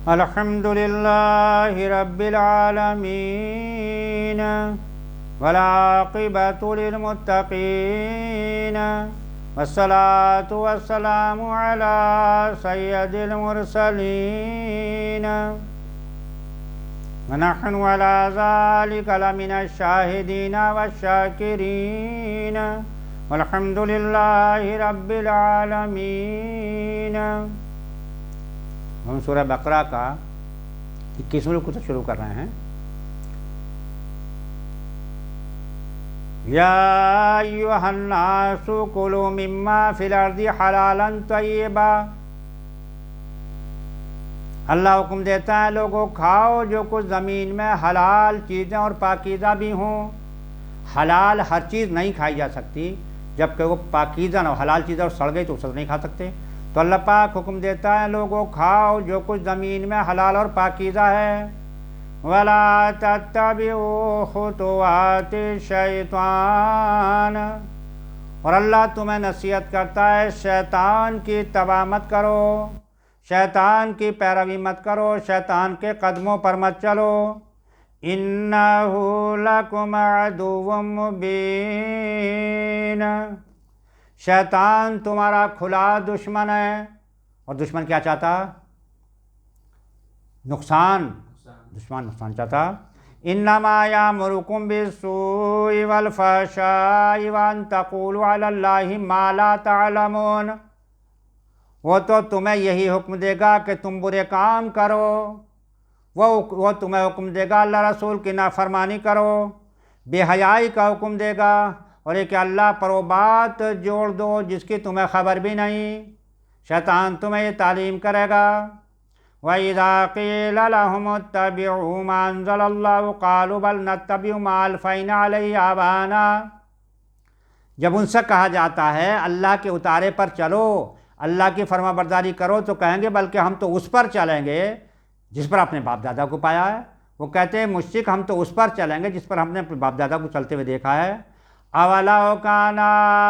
الحمد للہ رب العالمین والعاقبۃ للمتقین والصلاة والسلام علی سید المرسلین ونحن علی ذلک لمن الشاہدین والشاکرین والحمد للہ رب العالمین۔ ہم سورہ بقرہ کا 21واں رکوع سے شروع کر رہے ہیں۔ یا ایھا الناس کلوا مما فی الارض حلالا طیبا۔ اللہ حکم دیتا ہے لوگوں کھاؤ جو کچھ زمین میں حلال چیزیں اور پاکیزہ بھی ہوں۔ حلال ہر چیز نہیں کھائی جا سکتی، جبکہ وہ پاکیزہ نہ ہو، حلال چیز اور سڑ گئی تو اسے نہیں کھا سکتے۔ تو اللہ پاک حکم دیتا ہے لوگوں کھاؤ جو کچھ زمین میں حلال اور پاکیزہ ہے۔ وَلَا تَتَّبِعُوا خُطُوَاتِ الشَّيْطَانِ، اور اللہ تمہیں نصیحت کرتا ہے شیطان کی اتباع مت کرو، شیطان کی پیروی مت کرو، شیطان کے قدموں پر مت چلو۔ إِنَّهُ لَكُمْ عَدُوٌّ مُّبِينٌ، شیطان تمہارا کھلا دشمن ہے۔ اور دشمن کیا چاہتا؟ نقصان چاہتا۔ انما یامرکم بالسوء والفحشاء وان تقولوا علی اللہ ما لا تعلمون، وہ تو تمہیں یہی حکم دے گا کہ تم برے کام کرو، وہ تمہیں حکم دے گا اللہ رسول کی نافرمانی کرو، بے حیائی کا حکم دے گا، اور یہ کہ اللہ پر وہ بات جوڑ دو جس کی تمہیں خبر بھی نہیں۔ شیطان تمہیں یہ تعلیم کرے گا۔ وَإِذَا قِيلَ لَهُمُ اتَّبِعُوا مَا أَنزَلَ اللَّهُ قَالُوا بَلْ نَتَّبِعُ مَا أَلْفَيْنَا عَلَيْهِ آبَاءَنَا، جب ان سے کہا جاتا ہے اللہ کے اتارے پر چلو، اللہ کی فرما برداری کرو، تو کہیں گے بلکہ ہم تو اس پر چلیں گے جس پر اپنے باپ دادا کو پایا ہے۔ وہ کہتے ہیں مشرک ہم تو اس پر چلیں گے جس پر ہم نے اپنے باپ دادا کو چلتے ہوئے دیکھا ہے۔ أَوَلَوْ كَانَ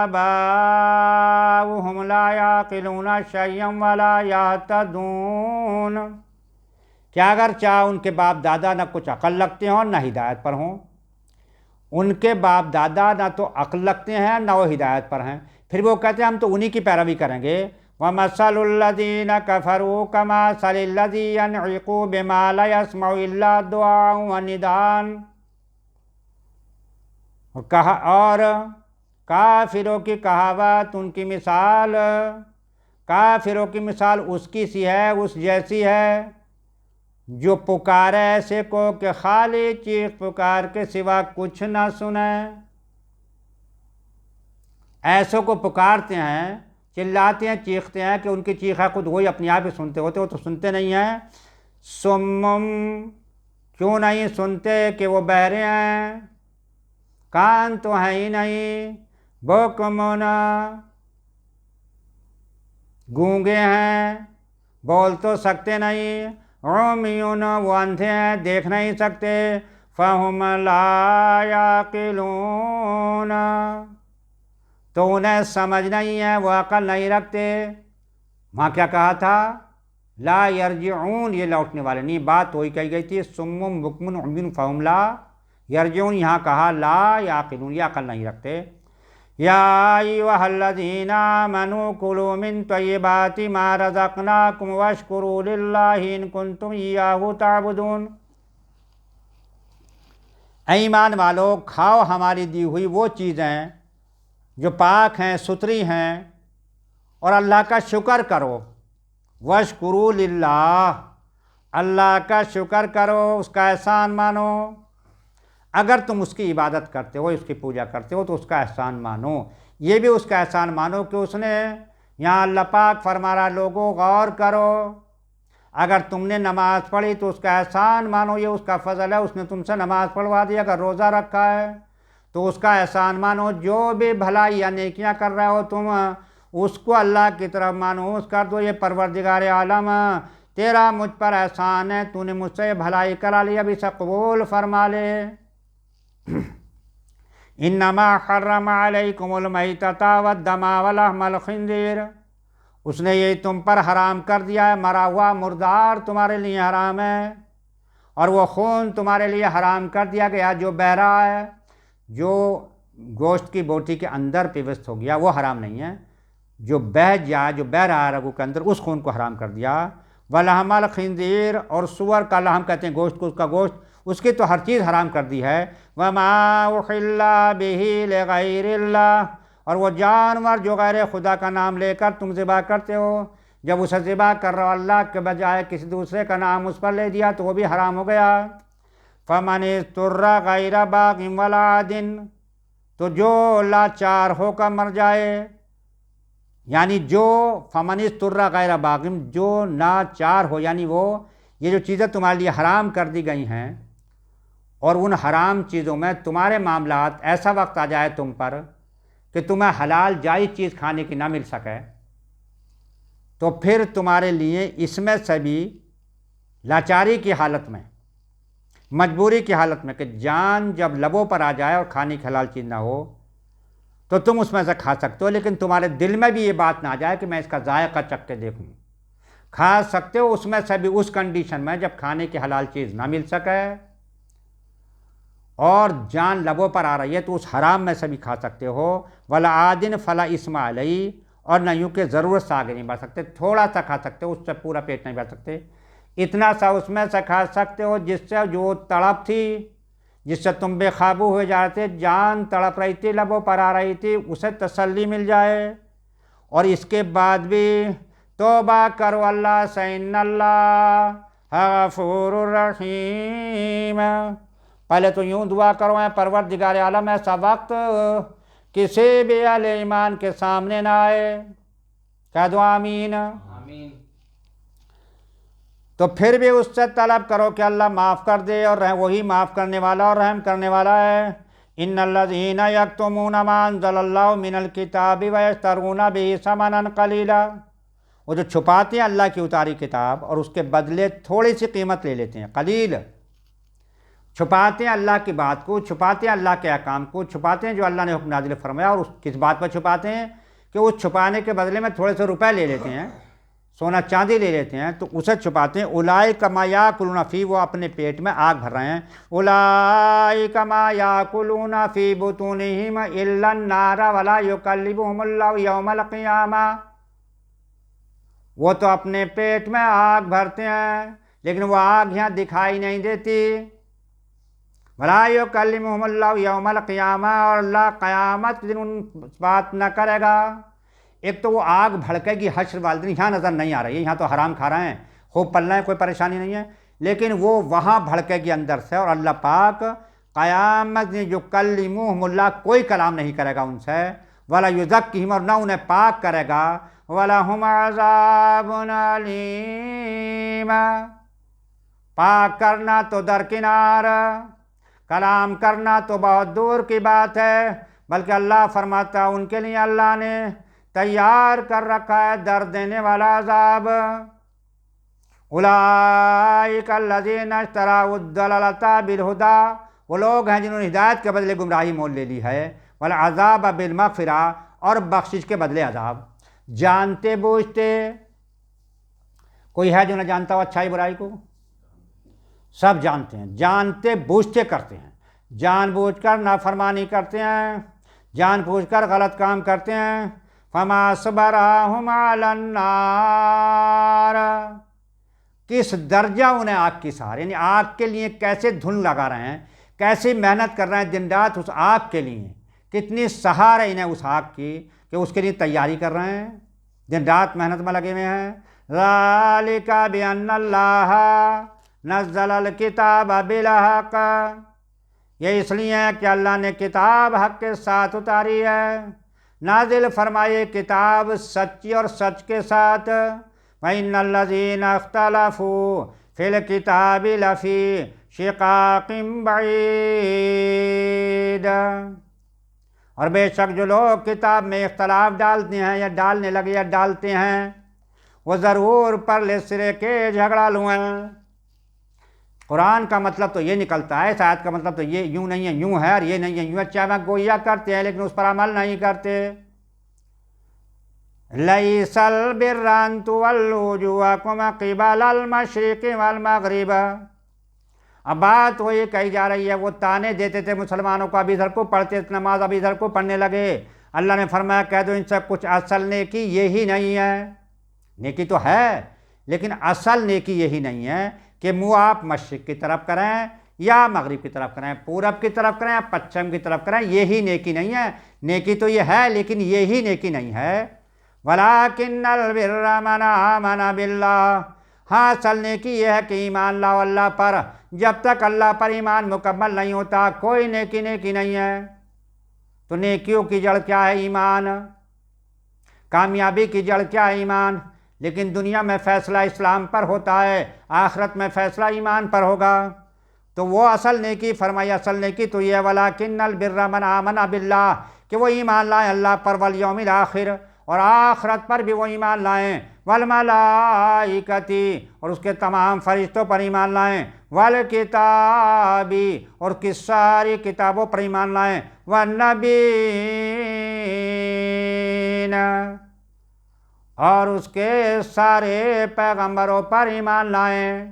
آبَاؤُهُمْ لَا يَعْقِلُونَ شَيْئًا وَلَا يَهْتَدُونَ، کیا اگر چاہے ان کے باپ دادا نہ کچھ عقل رکھتے ہوں نہ ہدایت پر ہوں؟ ان کے باپ دادا نہ تو عقل رکھتے ہیں نہ وہ ہدایت پر ہیں، پھر وہ کہتے ہیں ہم تو انہی کی پیروی کریں گے۔ وَمَثَلُ الَّذِينَ كَفَرُوا كَمَثَلِ الَّذِي يَنْعِقُ بِمَا لَا يَسْمَعُ إِلَّا دُعَاءً وَنِدَاءً، اور کافروں کی کہاوت، ان کی مثال، کافروں کی مثال اس کی سی ہے، اس جیسی ہے جو پکارے ایسے کو کہ خالی چیخ پکار کے سوا کچھ نہ سنے۔ ایسوں کو پکارتے ہیں، چلاتے ہیں، چیختے ہیں کہ ان کی چیخیں خود وہی اپنے آپ ہی سنتے ہوتے، وہ تو سنتے نہیں ہیں۔ سمم، کیوں نہیں سنتے کہ وہ بہرے ہیں، کان تو ہے ہی نہیں، بکمن، گونگے ہیں، بول تو سکتے نہیں، عمیون، وہ اندھے ہیں، دیکھ نہیں سکتے، فہم لا یعقلون، تو انہیں سمجھ نہیں ہے، وہ عقل نہیں رکھتے۔ وہاں کیا کہا تھا؟ لا یرجعون، یہ لوٹنے والے نہیں، بات وہی کہی گئی تھی، سمم بکمن عمیون فہم لا یرجعون، یہاں کہا لا یعقلون، یہ عقل نہیں رکھتے۔ یا ایھا الذین آمنوا کلوا من طیبات ما رزقناکم واشکروا للہ ان کنتم ایاہ تعبدون، اے ایمان والو کھاؤ ہماری دی ہوئی وہ چیزیں جو پاک ہیں، ستھری ہیں، اور اللہ کا شکر کرو۔ واشکروا للہ، اللہ کا شکر کرو، اس کا احسان مانو۔ اگر تم اس کی عبادت کرتے ہو، اس کی پوجا کرتے ہو، تو اس کا احسان مانو، یہ بھی اس کا احسان مانو کہ اس نے، یہاں اللہ پاک فرما رہا لوگوں غور کرو، اگر تم نے نماز پڑھی تو اس کا احسان مانو، یہ اس کا فضل ہے، اس نے تم سے نماز پڑھوا دی۔ اگر روزہ رکھا ہے تو اس کا احسان مانو، جو بھی بھلائی یا نیکیاں کر رہے ہو تم اس کو اللہ کی طرف مانوس کر دو، یہ پروردگار عالم تیرا مجھ پر احسان ہے، تو نے مجھ سے بھلائی کرا لی، اب اسے قبول فرما لے۔ انما حرم علیکم المیتۃ والدم ولحم الخنزیر، اس نے یہ تم پر حرام کر دیا ہے، مرا ہوا مردار تمہارے لیے حرام ہے، اور وہ خون تمہارے لیے حرام کر دیا گیا جو بہہ رہا ہے، جو گوشت کی بوٹی کے اندر پیوست ہو گیا وہ حرام نہیں ہے، جو بہہ جائے، جو بہہ رہا ہے رگو کے اندر، اس خون کو حرام کر دیا۔ وَلَحْمَ الْخِنزِيرِ، اور سور کا لحم کہتے ہیں گوشت کو، اس کا گوشت، اس کی تو ہر چیز حرام کر دی ہے۔ وَمَا أُحِلَّ بِهِ لِغَيْرِ اللَّهِ، اور وہ جانور جو غیر خدا کا نام لے کر تم ذبح کرتے ہو، جب اسے ذبح کر رہے ہو اللہ کے بجائے کسی دوسرے کا نام اس پر لے دیا تو وہ بھی حرام ہو گیا۔ فَمَنِ اضْطُرَّ غَيْرَ بَاغٍ وَلَا عَادٍ، تو جو لاچار ہو کر مر جائے، یعنی جو فَمَنِ اضْطُرَّ غَيْرَ بَاغٍ، جو ناچار ہو، یعنی وہ یہ جو چیزیں تمہارے لیے حرام کر دی گئی ہیں، اور ان حرام چیزوں میں تمہارے معاملات ایسا وقت آ جائے تم پر کہ تمہیں حلال جائز چیز کھانے کی نہ مل سکے، تو پھر تمہارے لیے اس میں سے بھی لاچاری کی حالت میں، مجبوری کی حالت میں، کہ جان جب لبوں پر آ جائے اور کھانے کی حلال چیز نہ ہو تو تم اس میں سے کھا سکتے ہو، لیکن تمہارے دل میں بھی یہ بات نہ آ جائے کہ میں اس کا ذائقہ چکھ کے دیکھوں۔ کھا سکتے ہو اس میں سے بھی اس کنڈیشن میں جب کھانے کی حلال چیز نہ مل سکے اور جان لبوں پر آ رہی ہے تو اس حرام میں سے بھی کھا سکتے ہو۔ ولا عادن فلا اسم علیہ، اور نہ یوں کہ ضرورت سے آگے نہیں بڑھ سکتے، تھوڑا سا کھا سکتے ہو، اس سے پورا پیٹ نہیں بھر سکتے، اتنا سا اس میں سے کھا سکتے ہو جس سے جو تڑپ تھی، جس سے تم بے قابو ہوئے جا رہے تھے، جان تڑپ رہی تھی، لبوں پر آ رہی تھی، اسے تسلی مل جائے، اور اس کے بعد بھی توبہ کرو اللہ سے، ان اللہ غفور الرحیم۔ پہلے تو یوں دعا کرو، اے پروردگار عالم ایسا وقت کسی بھی اہل ایمان کے سامنے نہ آئے، کہہ دو آمین۔ تو پھر بھی اس سے طلب کرو کہ اللہ معاف کر دے، اور وہی معاف کرنے والا اور رحم کرنے والا ہے۔ ان الذین یکتمون ما انزل اللہ من الکتاب ویشترون بہ ثمنا قلیلا، وہ جو چھپاتے ہیں اللہ کی اتاری کتاب اور اس کے بدلے تھوڑی سی قیمت لے لیتے ہیں، قلیل، چھپاتے ہیں اللہ کی بات کو، چھپاتے ہیں اللہ کے احکام کو، چھپاتے ہیں جو اللہ نے حکم نازل فرمایا، اور اس کس بات پر چھپاتے ہیں کہ اس چھپانے کے بدلے میں تھوڑے سے روپے لے لیتے ہیں، سونا چاندی لے لیتے ہیں، تو اسے چھپاتے ہیں۔ اولئک ما یاکلون فی، وہ اپنے پیٹ میں آگ بھر رہے ہیں، اولئک ما یاکلون فی بطونہم الا النار ولا یکلمہم اللہ یوم القیامہ، وہ تو اپنے پیٹ میں آگ بھرتے ہیں لیکن وہ آگ یہاں دکھائی نہیں دیتی، ولا یکلمہم اللہ یوم القیامہ، اور اللہ قیامت کے دن ان بات نہ کرے گا۔ ایک تو وہ آگ بھڑکے گی حشر والے دن، یہاں نظر نہیں آ رہی ہے، یہاں تو حرام کھا رہے ہیں، خوب پل رہے ہیں، کوئی پریشانی نہیں ہے، لیکن وہ وہاں بھڑکے گی اندر سے، اور اللہ پاک قیامت دن یکلمہم اللہ، کوئی کلام نہیں کرے گا ان سے، ولا یزکیہم، اور نہ انہیں پاک کرے گا، وَلَهُمْ عَذَابٌ عَلِيمٌ، پاک کرنا تو درکنار، کلام کرنا تو بہت دور کی بات ہے، بلکہ اللہ فرماتا ان کے لیے اللہ نے تیار کر رکھا ہے درد دینے والا عذاب۔ اولئک الذین اشتروا الضلالۃ بالہدی، وہ لوگ ہیں جنہوں نے ہدایت کے بدلے گمراہی مول لے لی ہے، والعذاب بالمغفرہ، اور بخشش کے بدلے عذاب۔ جانتے بوجھتے، کوئی ہے جو نہ جانتا ہو اچھائی برائی کو؟ سب جانتے ہیں، جانتے بوجھتے کرتے ہیں، جان بوجھ کر نافرمانی کرتے ہیں، جان بوجھ کر غلط کام کرتے ہیں۔ فما صبرہم علی النار، کس درجہ انہیں آگ کی سہار، یعنی آگ کے لیے کیسے دھن لگا رہے ہیں، کیسی محنت کر رہے ہیں دن رات اس آگ کے لیے، کتنی سہار ہے انہیں اس آگ کی کہ اس کے لیے تیاری کر رہے ہیں، دن رات محنت میں لگے ہوئے ہیں۔ ذالک بان اللہ نزل الکتاب بالحق، یہ اس لیے ہے کہ اللہ نے کتاب حق کے ساتھ اتاری ہے، نازل فرمائے کتاب سچی اور سچ کے ساتھ۔ وَإِنَّ الَّذِينَ اخْتَلَفُوا فِي الْكِتَابِ لَفِي شِقَاقٍ بَعِيدٍ، اور بے شک جو لوگ کتاب میں اختلاف ڈالتے ہیں یا ڈالنے لگے یا ڈالتے ہیں، وہ ضرور پرلے سرے کے جھگڑالو ہیں۔ قرآن کا مطلب تو یہ نکلتا ہے، اس آیت کا مطلب تو یہ یوں نہیں ہے یوں ہے، اور یہ نہیں ہے یوں ہے، چاہے گویا کرتے ہیں لیکن اس پر عمل نہیں کرتے۔ لیس البر ان تولوا وجوہکم قبل المشرق والمغرب۔ اب بات وہ یہ کہی جا رہی ہے، وہ تانے دیتے تھے مسلمانوں کو، ابھی ادھر کو پڑھتے نماز، ابھی ادھر کو پڑھنے لگے۔ اللہ نے فرمایا کہہ دو ان سے کچھ اصل نیکی یہی نہیں ہے۔ نیکی تو ہے لیکن اصل نیکی یہی نہیں ہے کہ منہ آپ مشرق کی طرف کریں یا مغرب کی طرف کریں، پورب کی طرف کریں یا پچھم کی طرف کریں، یہی نیکی نہیں ہے۔ نیکی تو یہ ہے لیکن یہی نیکی نہیں ہے۔ وَلَٰكِنَّ الْبِرَّ مَنْ آمَنَ بِاللَّهِ، ہاں اصل نیکی یہ ہے کہ ایمان لاؤ اللہ پر۔ جب تک اللہ پر ایمان مکمل نہیں ہوتا کوئی نیکی نہیں ہے۔ تو نیکیوں کی جڑ کیا ہے؟ ایمان۔ کامیابی کی جڑ کیا ہے؟ ایمان۔ لیکن دنیا میں فیصلہ اسلام پر ہوتا ہے، آخرت میں فیصلہ ایمان پر ہوگا۔ تو وہ اصل نیکی فرمائی، اصل نیکی تو یہ وَلَٰكِنَّ الْبِرَّ مَنْ آمَنَ بِاللَّهِ، کہ وہ ایمان لائیں اللہ پر، وَالْيَوْمِ الْآخِرِ، اور آخرت پر بھی وہ ایمان لائیں، وَالْمَلَائِكَةِ، اور اس کے تمام فرشتوں پر ایمان لائیں، وَالْكِتَابِ، اور اس کی ساری کتابوں پر ایمان لائیں، وَالنَّبِيِّينَ، اور اس کے سارے پیغمبروں پر ایمان لائیں،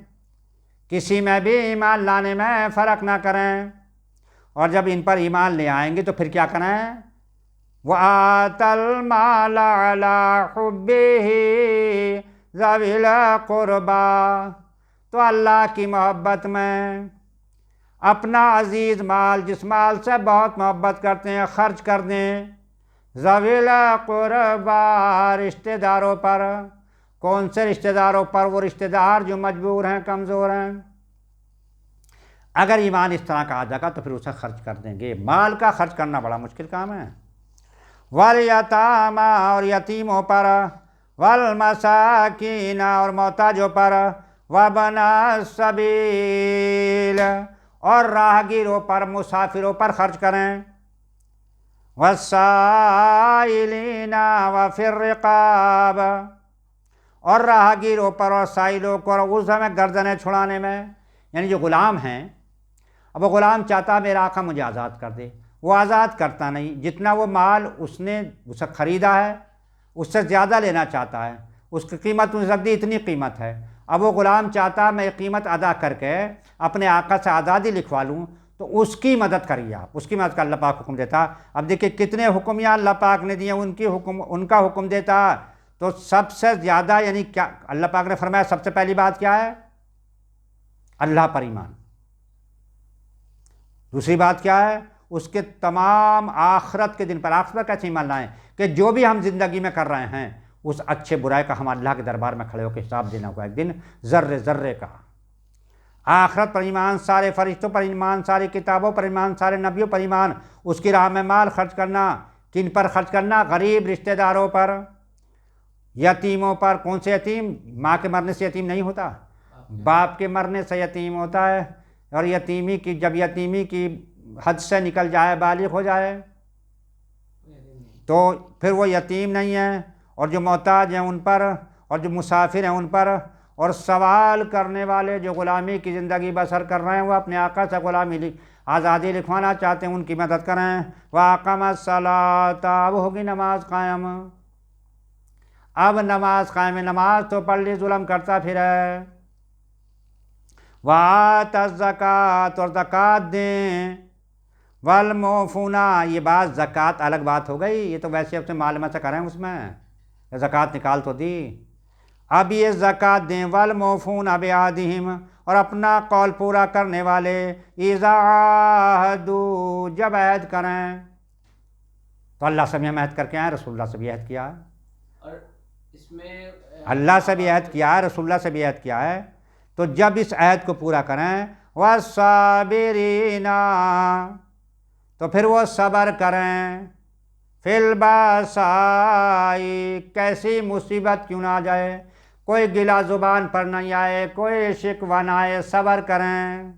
کسی میں بھی ایمان لانے میں فرق نہ کریں۔ اور جب ان پر ایمان لے آئیں گے تو پھر کیا کریں؟ وَآتَى الْمَالَ عَلَىٰ حُبِّهِ ذَوِي الْقُرْبَىٰ، تو اللہ کی محبت میں اپنا عزیز مال، جس مال سے بہت محبت کرتے ہیں، خرچ کر دیں۔ ذَوِي الْقُرْبَىٰ، رشتہ داروں پر۔ کون سے رشتہ داروں پر؟ وہ رشتہ دار جو مجبور ہیں، کمزور ہیں۔ اگر ایمان اس طرح کا آ جائے گا تو پھر اسے خرچ کر دیں گے۔ مال کا خرچ کرنا بڑا مشکل کام ہے۔ والیتامی، اور یتیموں پر، والمساکین، اور محتاجوں پر، وابن السبیل، اور راہگیروں پر، مسافروں پر خرچ کریں۔ والسائلین وفی الرقاب، اور راہگیروں پر اور سائلوں کو، اور اس میں گردنیں چھڑانے میں، یعنی جو غلام ہیں، اب وہ غلام چاہتا میرا آقا مجھے آزاد کر دے، وہ آزاد کرتا نہیں، جتنا وہ مال اس نے اسے خریدا ہے اس سے زیادہ لینا چاہتا ہے، اس کی قیمت اس نے دی اتنی قیمت ہے، اب وہ غلام چاہتا میں قیمت ادا کر کے اپنے آقا سے آزادی لکھوا لوں، تو اس کی مدد کریے آپ، اس کی مدد کا اللہ پاک حکم دیتا۔ اب دیکھیں کتنے حکم یہاں اللہ پاک نے دیے، ان کا حکم دیتا، تو سب سے زیادہ یعنی کیا اللہ پاک نے فرمایا؟ سب سے پہلی بات کیا ہے؟ اللہ پر ایمان۔ دوسری بات کیا ہے؟ اس کے تمام آخرت کے دن پر۔ آخرت پر کیسے ایمان لائیں؟ کہ جو بھی ہم زندگی میں کر رہے ہیں اس اچھے برائے کا ہم اللہ کے دربار میں کھڑے ہو کے حساب دینا ہوگا ایک دن، ذرے ذرے کا۔ آخرت پر ایمان، سارے فرشتوں پر ایمان، ساری کتابوں پر ایمان، سارے نبیوں پر ایمان، اس کی راہ میں مال خرچ کرنا۔ کن پر خرچ کرنا؟ غریب رشتہ داروں پر، یتیموں پر۔ کون سے یتیم؟ ماں کے مرنے سے یتیم نہیں ہوتا، باپ کے مرنے سے یتیم ہوتا ہے۔ اور یتیمی کی جب یتیمی کی حد سے نکل جائے، بالغ ہو جائے، تو پھر وہ یتیم نہیں ہے۔ اور جو محتاج ہیں ان پر، اور جو مسافر ہیں ان پر، اور سوال کرنے والے جو غلامی کی زندگی بسر کر رہے ہیں، وہ اپنے آقا سے غلامی آزادی لکھوانا چاہتے ہیں، ان کی مدد کریں۔ وَأَقَامَ الصَّلَاةَ، اب ہوگی نماز قائم۔ اب نماز قائم ہے، نماز تو پڑھ لی، ظلم کرتا پھر ہے۔ وَآتَ الزَّكَاةَ، اور زکوٰۃ دیں۔ وَالْمُوفُونَ، یہ بات زکوٰۃ الگ بات ہو گئی، یہ تو ویسے اپنے مال میں سے کریں، اس میں زکوٰۃ نکال تو دی، اب یہ زکوٰۃ دیں۔ وَالْمُوفُونَ بِعَهْدِهِمْ، اور اپنا قول پورا کرنے والے، اِذَا عَاهَدُوا، جب عہد کریں۔ تو اللہ سے بھی ہم عہد کر کے آئے، رسول اللہ سے بھی عہد کیا ہے، اور اس میں اللہ سے بھی عہد کیا ہے، رسول اللہ سے بھی عہد کیا ہے۔ تو جب اس عہد کو پورا کریں، وَالصَّابِرِينَ، تو پھر وہ صبر کریں، فِي الْبَأْسَاءِ، کیسی مصیبت کیوں نہ آ جائے، کوئی گلا زبان پر نہیں آئے، کوئی شکوہ نہ آئے، صبر کریں۔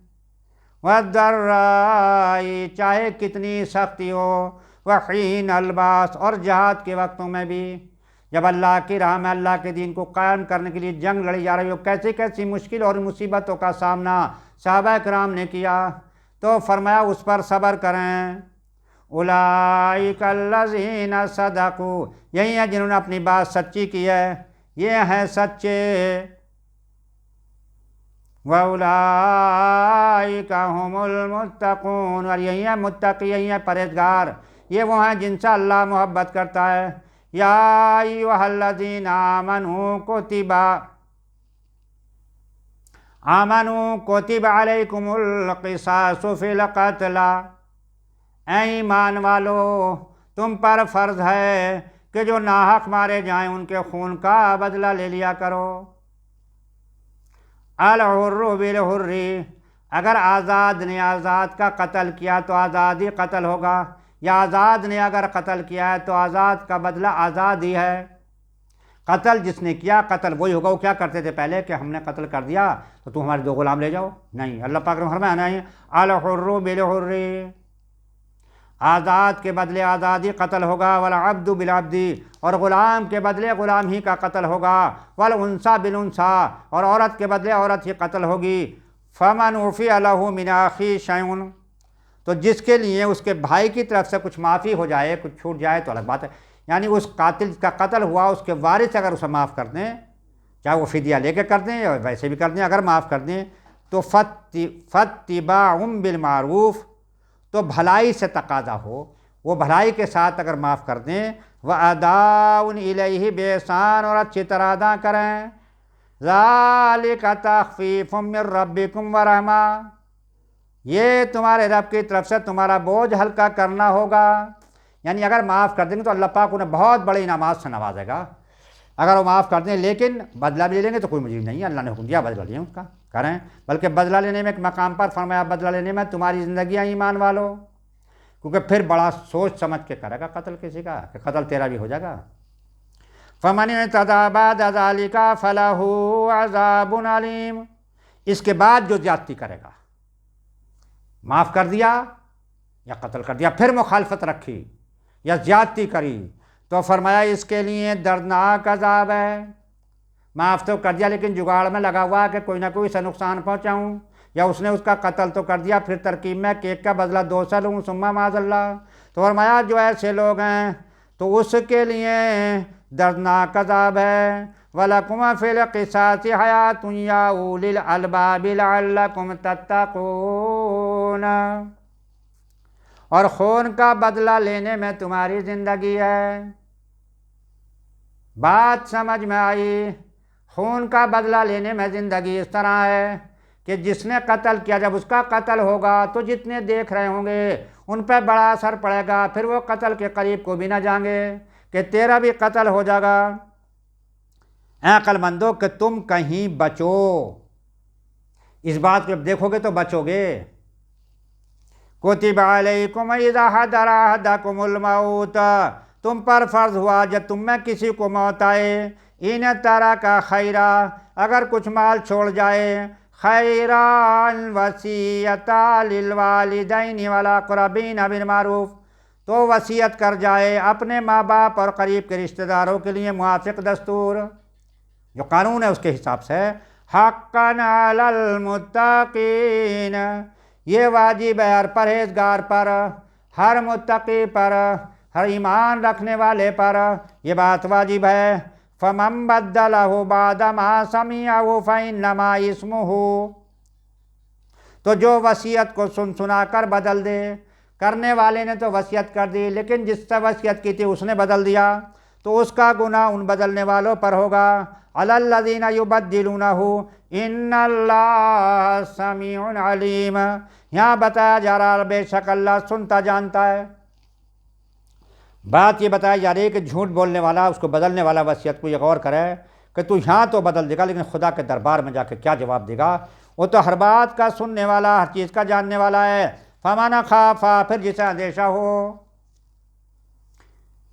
وَالضَّرَّاءِ، چاہے کتنی سختی ہو، وَحِينَ الْبَأْسِ، اور جہاد کے وقتوں میں بھی، جب اللہ کی راہ میں اللہ کے دین کو قائم کرنے کے لیے جنگ لڑی جا رہی ہو، کیسی کیسی مشکل اور مصیبتوں کا سامنا صحابہ کرام نے کیا، تو فرمایا اس پر صبر کریں۔ اولئک الذین صدقوا، یہی ہیں جنہوں نے اپنی بات سچی کی ہے، یہ ہیں سچے۔ وَأُولَئِكَ هُمُ الْمُتَّقُونَ، اور یہی ہیں متقی، یہی ہیں پرہیزگار، یہ وہ ہیں جن سے اللہ محبت کرتا ہے۔ یا ایھا الذین آمنوا کتب علیکم القصاص فی القتل، اے ایمان والو تم پر فرض ہے کہ جو ناحق مارے جائیں ان کے خون کا بدلہ لے لیا کرو۔ الحر بالحر، اگر آزاد نے آزاد کا قتل کیا تو آزاد ہی قتل ہوگا، یا آزاد نے اگر قتل کیا ہے تو آزاد کا بدلہ آزاد ہی ہے۔ قتل جس نے کیا قتل وہی ہوگا۔ وہ کیا کرتے تھے پہلے کہ ہم نے قتل کر دیا تو تم ہمارے 2 غلام لے جاؤ، نہیں، اللہ پاک نے فرمایا نہیں، الحر بالحر، آزاد کے بدلے آزادی قتل ہوگا، والعبد بالعبد، اور غلام کے بدلے غلام ہی کا قتل ہوگا، والانثى بالانثى، اور عورت کے بدلے عورت ہی قتل ہوگی۔ فمن عفی لہ من اخیہ شیء، تو جس کے لیے اس کے بھائی کی طرف سے کچھ معافی ہو جائے، کچھ چھوٹ جائے تو الگ بات ہے، یعنی اس قاتل کا قتل ہوا اس کے وارث اگر اسے معاف کر دیں، چاہے وہ فدیہ لے کے کر دیں یا ویسے بھی کر دیں، اگر معاف کر دیں تو فاتباع بالمعروف، تو بھلائی سے تقاضا ہو، وہ بھلائی کے ساتھ اگر معاف کر دیں، وَأَدَاءٌ إِلَيْهِ بِإِحْسَانٍ، اور اچھی طرح ادا کریں، ذَلِكَ تَخْفِيفٌ مِّن رَّبِّكُمْ وَرَحْمَةٌ، یہ تمہارے رب کی طرف سے تمہارا بوجھ ہلکا کرنا ہوگا، یعنی اگر معاف کر دیں گے تو اللہ پاک انہیں بہت بڑے انعامات سے نوازے گا۔ اگر وہ معاف کر دیں لیکن بدلہ بھی لے لیں گے تو کوئی مجرم نہیں ہے، اللہ نے حکم دیا بدلہ لیں اس کا کریں، بلکہ بدلہ لینے میں ایک مقام پر فرمایا بدلہ لینے میں تمہاری زندگی ہے ایمان والو، کیونکہ پھر بڑا سوچ سمجھ کے کرے گا قتل کسی کا کہ قتل تیرا بھی ہو جائے گا۔ فَمَنِ اعْتَدَىٰ بَعْدَ ذَٰلِكَ فَلَهُ عَذَابٌ عَلِيمٌ، اس کے بعد جو زیادتی کرے گا، معاف کر دیا یا قتل کر دیا پھر مخالفت رکھی یا زیادتی کری تو فرمایا اس کے لیے دردناک عذاب ہے۔ معاف تو کر دیا لیکن جگاڑ میں لگا ہوا کہ کوئی نہ کوئی سے نقصان پہنچاؤں، یا اس نے اس کا قتل تو کر دیا پھر ترکیب میں کہ ایک کا بدلہ 2 سے لوں ثم معاذ اللہ، تو فرمایا جو ایسے لوگ ہیں تو اس کے لیے دردناک عذاب ہے۔ وَلَكُمْ فِي الْقِصَاصِ حَيَاةٌ يَا أُولِي الْأَلْبَابِ لَعَلَّكُمْ تَتَّقُونَ، اور خون کا بدلہ لینے میں تمہاری زندگی ہے۔ بات سمجھ میں آئی؟ خون کا بدلہ لینے میں زندگی اس طرح ہے کہ جس نے قتل کیا جب اس کا قتل ہوگا تو جتنے دیکھ رہے ہوں گے ان پہ بڑا اثر پڑے گا، پھر وہ قتل کے قریب کو بھی نہ جائیں گے کہ تیرا بھی قتل ہو جائے گا۔ اے عقل مندو کہ تم کہیں بچو، اس بات کو جب دیکھو گے تو بچو گے۔ کتب علیکم اذا حضر احدکم الموت، تم پر فرض ہوا جب تم میں کسی کو موت آئے، ان ترک خیرا، اگر کچھ مال چھوڑ جائے، خیرا وصیۃ للوالدین والاقربین بالمعروف، تو وصیت کر جائے اپنے ماں باپ اور قریب کے رشتہ داروں کے لیے موافق دستور، جو قانون ہے اس کے حساب سے، حقا علی المتقین، یہ واجب ہے ہر پرہیزگار پر، ہر متقی پر، ہر ایمان رکھنے والے پر یہ بات واجب ہے۔ فَمَن بَدَّلَهُ بَعْدَ مَا سَمِعَهُ فَإِنَّمَا اسْمُهُ، تو جو وصیت کو سنا کر بدل دے، کرنے والے نے تو وصیت کر دی لیکن جس سے وصیت کی تھی اس نے بدل دیا تو اس کا گناہ ان بدلنے والوں پر ہوگا۔ عَلَى الَّذِينَ يُبَدِّلُونَهُ إِنَّ اللَّهَ سَمِيعٌ عَلِيمٌ، یہاں بتایا جا رہا ہے بے شک اللہ سنتا جانتا ہے۔ بات یہ بتائی جا رہی ہے کہ جھوٹ بولنے والا اس کو بدلنے والا وصیت کو یہ غور کرے کہ تو یہاں تو بدل دے گا لیکن خدا کے دربار میں جا کے کیا جواب دے گا، وہ تو ہر بات کا سننے والا، ہر چیز کا جاننے والا ہے۔ فَمَنْ خَافَ، پھر جسے اندیشہ ہو،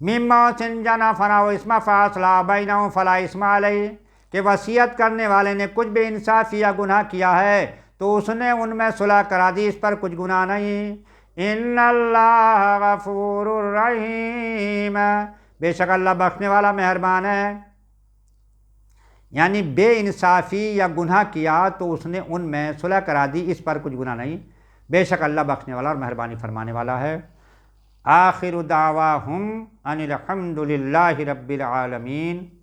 مِن مُوصٍ جَنَفًا أَوْ إِثْمًا فَأَصْلَحَ بَيْنَهُمْ فَلَا إِثْمَ عَلَيْهِ، کہ وصیت کرنے والے نے کچھ بے انصافی یا گناہ کیا ہے تو اس نے ان میں صلح کرا دی، اس پر کچھ گناہ نہیں۔ ان اللہ غفور الرحیم، بے شک اللہ بخشنے والا مہربان ہے، یعنی بے انصافی یا گناہ کیا تو اس نے ان میں صلح کرا دی، اس پر کچھ گناہ نہیں، بے شک اللہ بخشنے والا اور مہربانی فرمانے والا ہے۔ آخر دعواہم ان الحمد للہ رب العالمین.